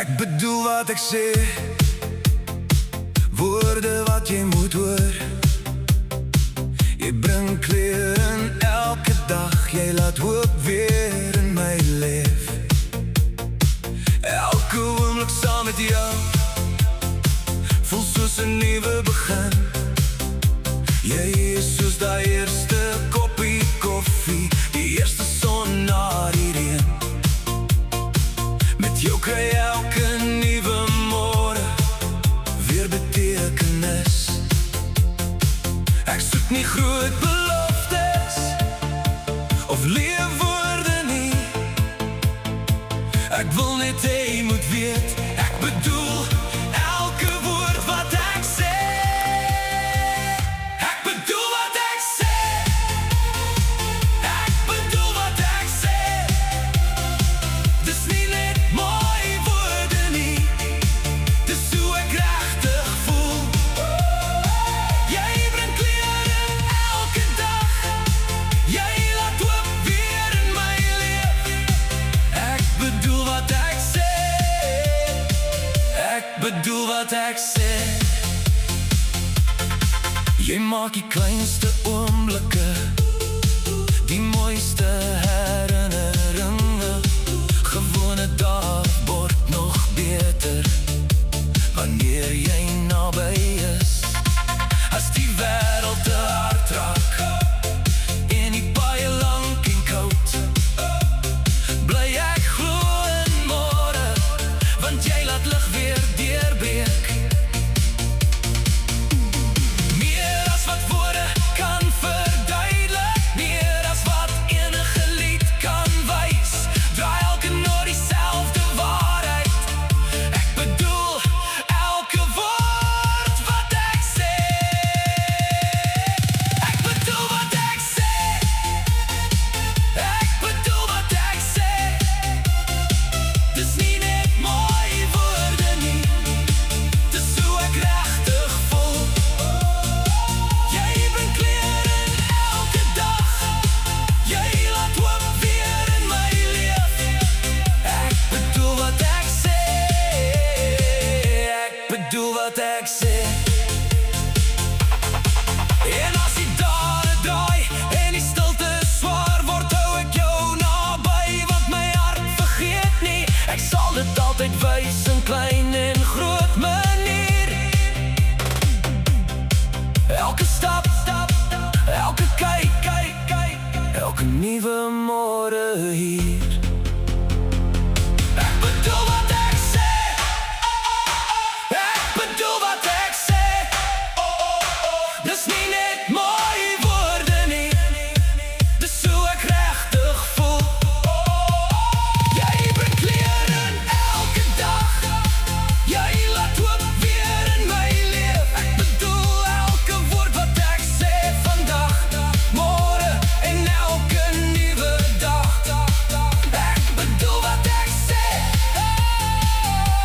Ek bedoel wat ek sê, woorde wat jy moet hoor. Jy bring kleur in elke dag, jy laat hoop weer in my leef. Elke oomblik saam met jou voel soos 'n nuwe begin. Jy is soos daai eerste koppie koffie, die eerste son na die reën. Met jou kry elke nuwe môre weer betekenis. Ek soek nie groot beloftes of leefwoorde nie. Ek wil net hê jy moet weet, ek bedoel elke woord wat ek sê. Ek bedoel wat ek sê. Ek bedoel wat ek sê. Dis nie net mooi woorde nie, dis hoe ek regtig voel. Jy bring kleur in elke dag, jy laat hoop weer in my leef. Ek bedoel wat ek sê. Ek bedoel wat ek sê. Jy maak die kleinste oomblikke die mooiste herinneringe. Gewone dae word nog beter wanneer jy naby is. As die wêreld te hard raak en die paaie lank en koud, bly ek glo in môre, want jy laat lig weer deurbreek. Meer as wat woorde kan verduidelik, meer as wat enige lied kan wys, draai elke noot dieselfde waarheid. Ek bedoel elke woord wat ek sê. Ek bedoel wat ek sê. Ek bedoel wat ek sê. Dis nie net mooi woorde nie, dis hoe ek regtig voel. Jy bring kleur in elke dag, jy laat hoop weer in my leef. Ek bedoel wat ek sê. Ek bedoel wat ek sê. En as die dae draai en die stilte swaar word, hou ek jou naby, want my hart vergeet nie. Ek sal dit altyd wys in klein en groot manier. Elke stap, elke kyk, elke nuwe môre hier. Ek bedoel wat ek sê. Ek bedoel wat ek sê. Dis nie net mooi woorde nie, dis hoe ek regtig voel. Jy bring kleur in elke dag, jy laat hoop weer in my leef. Ek bedoel elke woord wat ek sê vandag, môre en elke nuwe dag. Ek bedoel wat ek sê.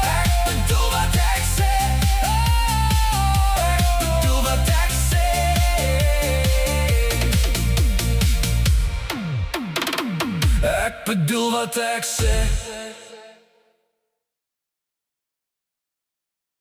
Ek bedoel wat ek sê. Ek bedoel wat ek sê. Ek bedoel wat ek sê.